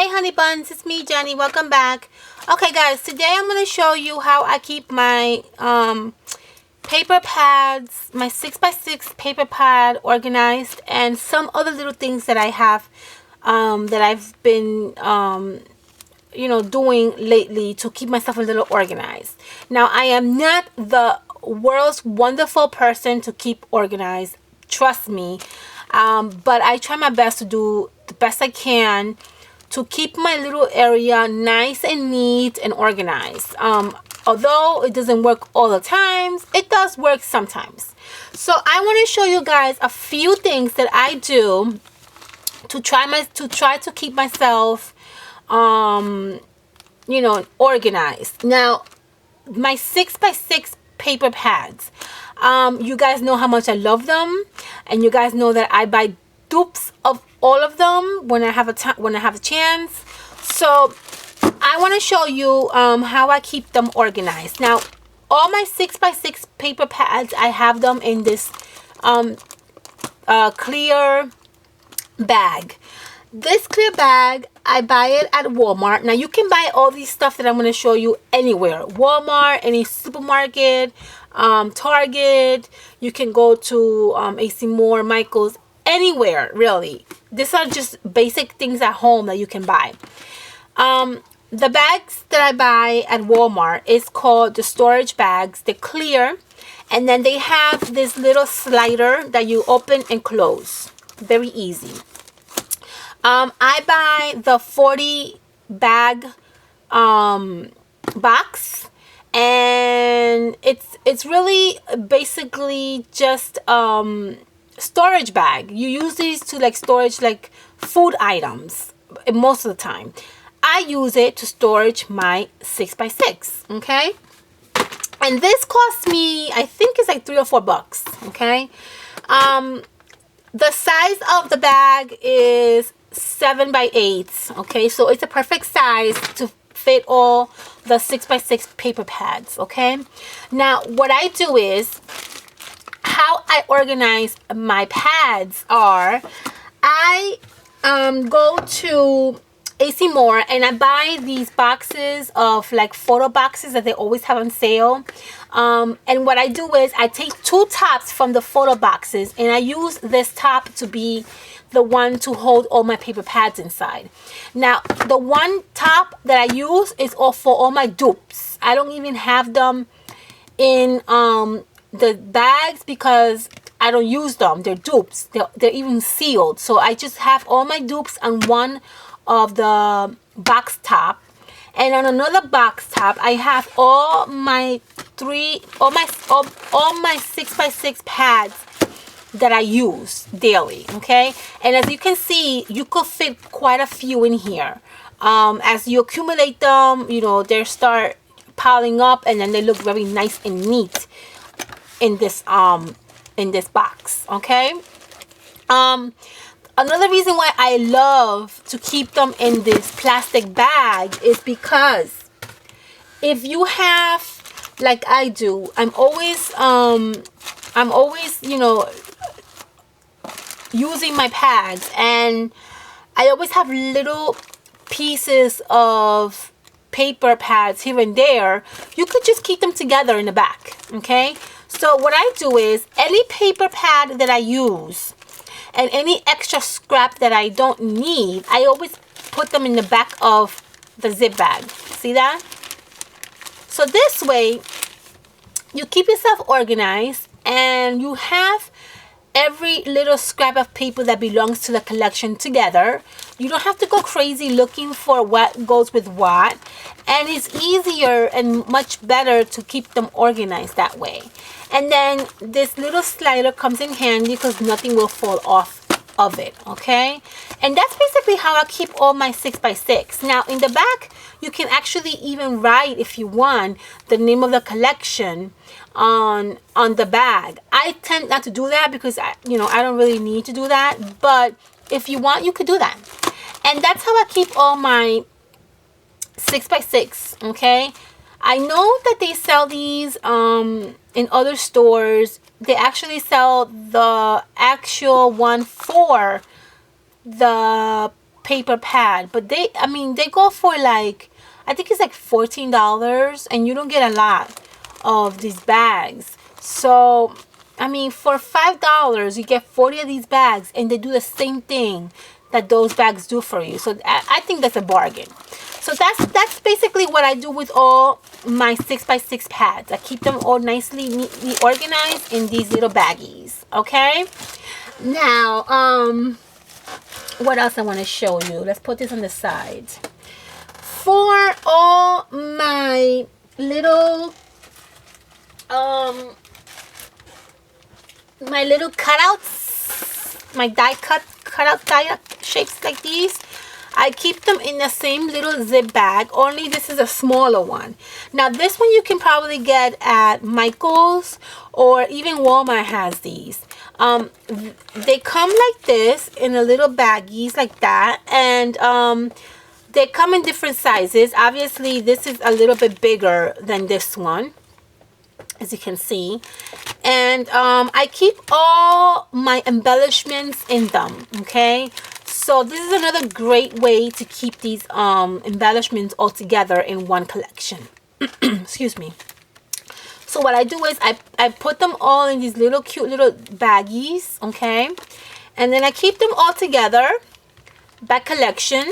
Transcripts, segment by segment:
Hey honey buns, it's me Jenny. Welcome back. Okay guys, today I'm going to show you how I keep my paper pads, my 6x6 paper pad organized, and some other little things that I have that I've been doing lately to keep myself a little organized. Now, I am not the world's wonderful person to keep organized, trust me, but I try my best to do the best I can to keep my little area nice and neat and organized. Although it doesn't work all the times, it does work sometimes. So I want to show you guys a few things that I do to try to keep myself organized. Now, my 6x6 paper pads, you guys know how much I love them, and you guys know that I buy dupes of all of them when I have a chance. So I want to show you how I keep them organized. Now, all my 6x6 paper pads, I have them in this clear bag. This clear bag, I buy it at Walmart. Now, you can buy all these stuff that I'm going to show you anywhere. Walmart, any supermarket, Target. You can go to AC Moore, Michael's, anywhere, really. These are just basic things at home that you can buy. The bags that I buy at Walmart is called the storage bags. They're clear. And then they have this little slider that you open and close. Very easy. I buy the 40 bag box, and it's really basically just storage bag. You use these to storage food items most of the time. I use it to storage my 6x6. Okay, and this cost me, I think it's like $3 or $4. Okay, the size of the bag is 7x8. Okay, so it's a perfect size to fit all the 6x6 paper pads. Okay, now what I do is, how I organize my pads are, I go to AC Moore and I buy these boxes of photo boxes that they always have on sale. And what I do is I take two tops from the photo boxes and I use this top to be the one to hold all my paper pads inside. Now, the one top that I use is all for all my dupes. I don't even have them in the bags because I don't use them. They're dupes. They're even sealed. So I just have all my dupes on one of the box top, and on another box top I have all my 6x6 pads that I use daily. Okay, and as you can see, you could fit quite a few in here. As you accumulate them, they start piling up, and then they look very nice and neat in this box. Okay, another reason why I love to keep them in this plastic bag is because if you have, like I do, I'm always using my pads, and I always have little pieces of paper pads here and there. You could just keep them together in the back. Okay, so what I do is, any paper pad that I use and any extra scrap that I don't need, I always put them in the back of the zip bag. See that? So this way you keep yourself organized, and you have every little scrap of paper that belongs to the collection together. You don't have to go crazy looking for what goes with what, and it's easier and much better to keep them organized that way. And then this little slider comes in handy because nothing will fall off of it. Okay, and that's basically how I keep all my 6x6. Now, in the back, you can actually even write, if you want, the name of the collection on the bag. I tend not to do that because I don't really need to do that, but if you want, you could do that. And that's how I keep all my 6x6. Okay, I know that they sell these in other stores. They actually sell the actual one for the paper pad, but I mean, they go for like, I think it's like $14, and you don't get a lot of these bags. So I mean, for $5 you get 40 of these bags, and they do the same thing that those bags do for you. So I think that's a bargain. So that's basically what I do with all my 6x6 pads. I keep them all nicely, neatly organized in these little baggies. Okay. Now, what else I want to show you? Let's put this on the side. For all my little cutouts, my cutout die shapes like these, I keep them in the same little zip bag, only this is a smaller one. Now this one you can probably get at Michael's, or even Walmart has these. They come like this in a little baggies like that, and they come in different sizes. Obviously this is a little bit bigger than this one, as you can see. And I keep all my embellishments in them. Okay, so this is another great way to keep these embellishments all together in one collection. Excuse me. So what I do is I put them all in these little cute little baggies. Okay, and then I keep them all together by collection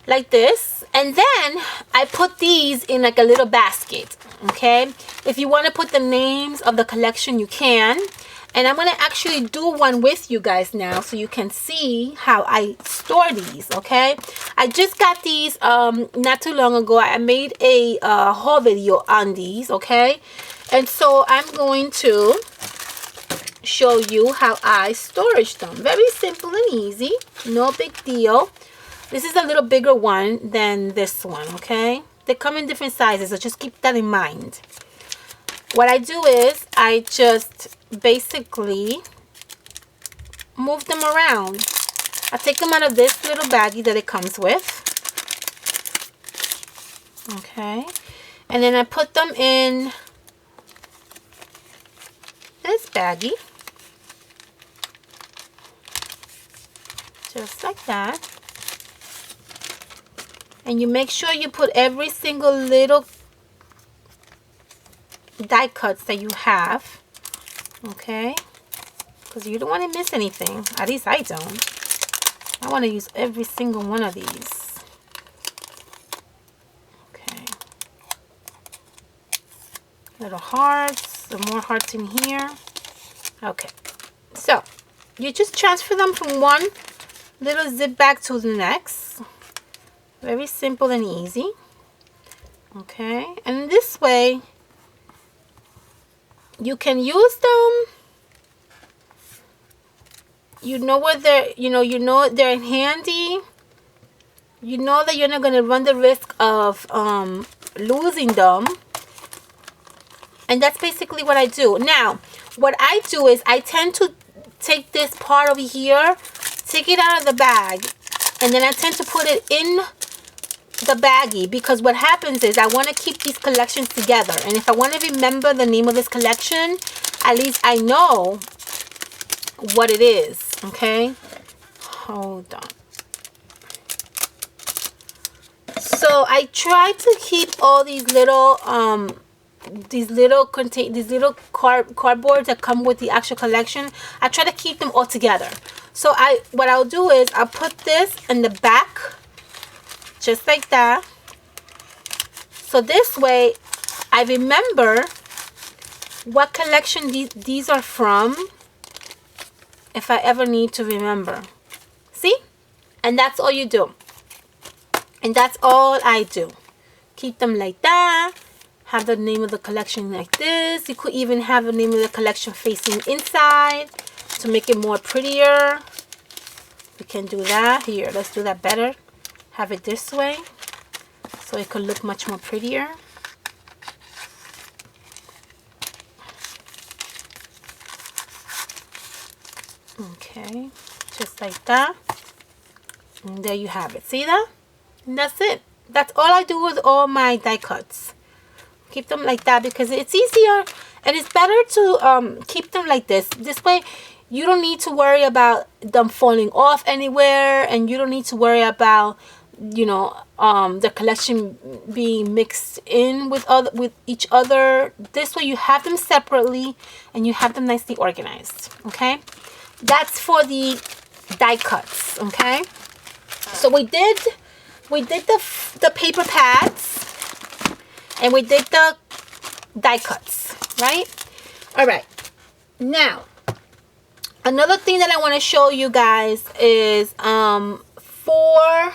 like this, and then I put these in like a little basket. Okay, if you want to put the names of the collection, you can. And I'm going to actually do one with you guys now, so you can see how I store these. Okay, I just got these not too long ago. I made a haul video on these. Okay, and so I'm going to show you how I storage them. Very simple and easy, no big deal. This is a little bigger one than this one. Okay, they come in different sizes, so just keep that in mind. What I do is I just basically move them around. I take them out of this little baggie that it comes with. Okay, and then I put them in this baggie, just like that. And you make sure you put every single little die cuts that you have, okay, because you don't want to miss anything. At least I don't. I want to use every single one of these. Okay, little hearts, some more hearts in here. Okay, so you just transfer them from one little zip bag to the next. Very simple and easy. Okay, and this way you can use them. You know where they're, you know they're handy. You know that you're not going to run the risk of losing them. And that's basically what I do. Now, what I do is I tend to take this part over here, take it out of the bag, and then I tend to put it in the baggie, because what happens is I want to keep these collections together, and if I want to remember the name of this collection, at least I know what it is. Okay, hold on. So I try to keep all these little cardboards that come with the actual collection. I try to keep them all together. So what I'll do is I'll put this in the back, just like that. So this way I remember what collection these are from, if I ever need to remember. See? And that's all you do. And that's all I do. Keep them like that. Have the name of the collection like this. You could even have the name of the collection facing inside to make it more prettier. We can do that. Here, let's do that better. Have it this way so it could look much more prettier. Okay, just like that. And there you have it. See that? And that's it. That's all I do with all my die cuts. Keep them like that because it's easier, and it's better to keep them like this. This way you don't need to worry about them falling off anywhere, and you don't need to worry about, you know, the collection being mixed in with each other. This way you have them separately and you have them nicely organized. Okay, that's for the die cuts. Okay, so we did the paper pads and we did the die cuts, right? All right, now another thing that I want to show you guys is for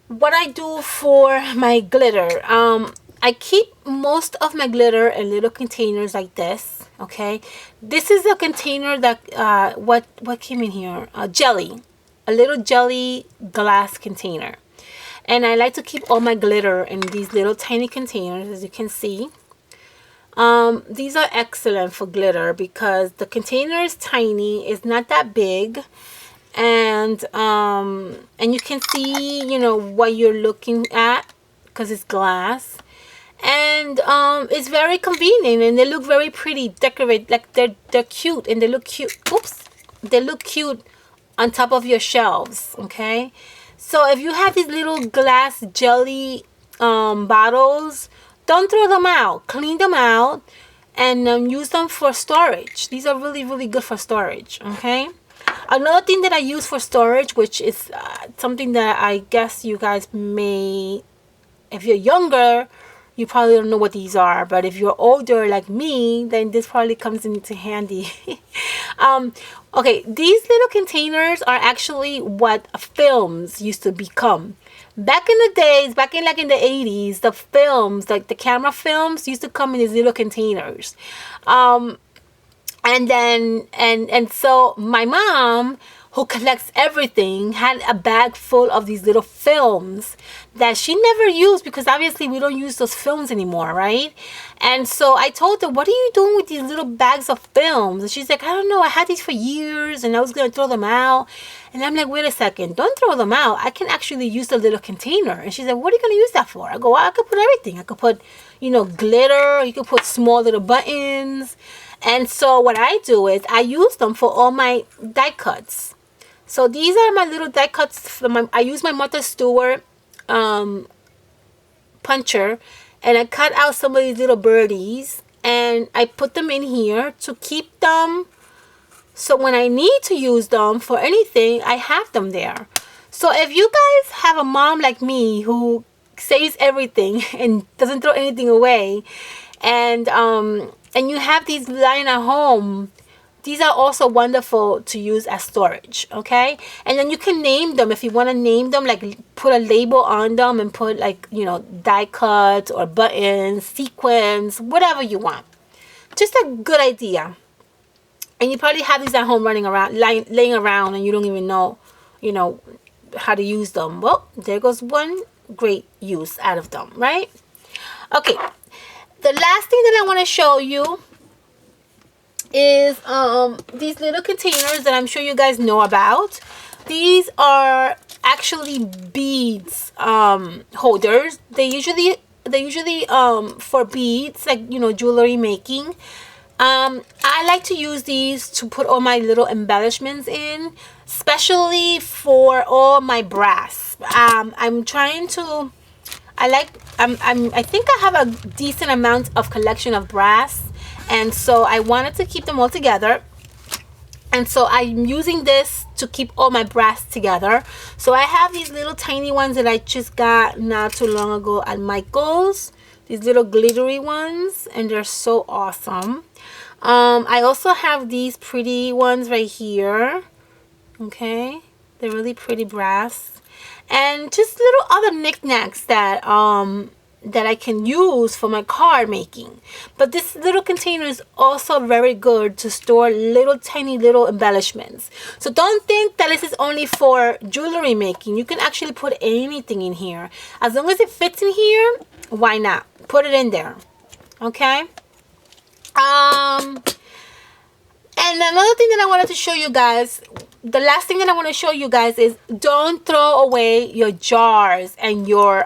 what I do for my glitter. I keep most of my glitter in little containers like this. Okay, this is a container that what came in here, jelly, a little jelly glass container, and I like to keep all my glitter in these little tiny containers, as you can see. These are excellent for glitter because the container is tiny, it's not that big, and you can see, you know, what you're looking at because it's glass, and it's very convenient, and they look very pretty, decorate, like they're cute, and they look cute. Oops, they look cute on top of your shelves. Okay, so if you have these little glass jelly bottles, don't throw them out. Clean them out and use them for storage. These are really, really good for storage. Okay. Another thing that I use for storage, which is something that I guess you guys may, if you're younger, you probably don't know what these are. But if you're older like me, then this probably comes into handy. Okay, these little containers are actually what films used to become. Back in the days, back in like in the 80s, the films, like the camera films, used to come in these little containers. And then, and so my mom, who collects everything, had a bag full of these little films that she never used because obviously we don't use those films anymore, right? And so I told her, what are you doing with these little bags of films? And she's like, I don't know, I had these for years and I was going to throw them out. And I'm like, wait a second, don't throw them out. I can actually use the little container. And she's like, what are you going to use that for? I go, well, I could put everything. I could put, you know, glitter. You could put small little buttons. And so what I do is I use them for all my die cuts. So these are my little die cuts. I use my Martha Stewart puncher, and I cut out some of these little birdies and I put them in here to keep them, so when I need to use them for anything, I have them there. So if you guys have a mom like me who saves everything and doesn't throw anything away, and you have these lying at home, these are also wonderful to use as storage. Okay, and then you can name them if you want to name them, like put a label on them and put, like, you know, die cuts or buttons, sequins, whatever you want. Just a good idea. And you probably have these at home running around, laying around, and you don't even know, you know, how to use them. Well, there goes one great use out of them, right? Okay, the last thing that I want to show you is these little containers that I'm sure you guys know about. These are actually beads holders. They usually for beads, like, you know, jewelry making. I like to use these to put all my little embellishments in, especially for all my brass. I'm trying to, I think I have a decent amount of collection of brass, and so I wanted to keep them all together. And so I'm using this to keep all my brass together. So I have these little tiny ones that I just got not too long ago at Michael's. These little glittery ones, and they're so awesome. I also have these pretty ones right here. Okay, they're really pretty brass, and just little other knickknacks that that I can use for my card making. But this little container is also very good to store little tiny little embellishments. So don't think that this is only for jewelry making. You can actually put anything in here. As long as it fits in here, why not? Put it in there. Okay? And another thing that I wanted to show you guys, the last thing that I want to show you guys is don't throw away your jars and your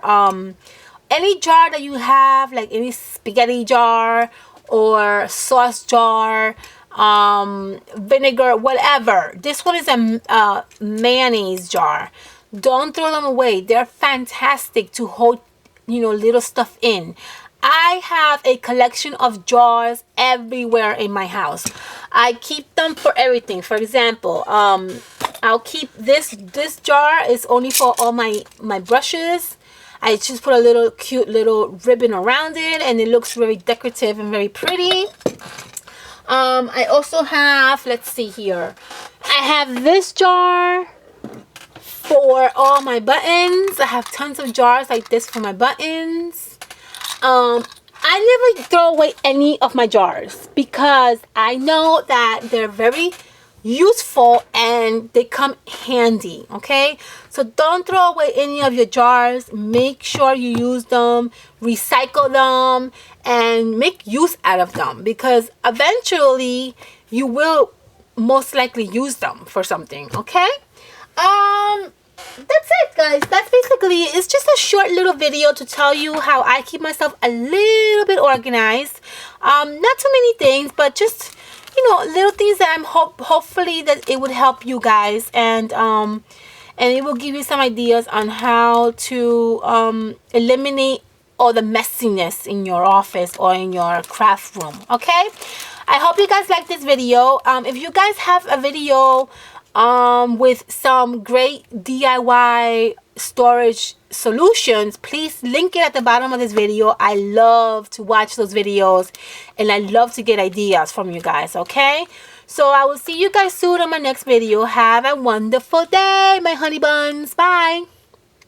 any jar that you have, like any spaghetti jar or sauce jar, vinegar, whatever. This one is a mayonnaise jar. Don't throw them away. They're fantastic to hold, you know, little stuff in. I have a collection of jars everywhere in my house. I keep them for everything. For example, I'll keep this jar is only for all my brushes. I just put a little cute little ribbon around it, and it looks very decorative and very pretty. I also have, let's see here, I have this jar for all my buttons. I have tons of jars like this for my buttons. I never throw away any of my jars because I know that they're very useful and they come handy. Okay, so don't throw away any of your jars. Make sure you use them, recycle them, and make use out of them, because eventually you will most likely use them for something. Okay, that's it, guys. That's basically, it's just a short little video to tell you how I keep myself a little bit organized. Not too many things, but just, you know, little things that I'm hopefully that it would help you guys, and it will give you some ideas on how to eliminate all the messiness in your office or in your craft room. Okay, I hope you guys like this video. If you guys have a video with some great DIY storage solutions, please link it at the bottom of this video. I love to watch those videos and I love to get ideas from you guys. Okay, so I will see you guys soon on my next video. Have a wonderful day, my honey buns. Bye.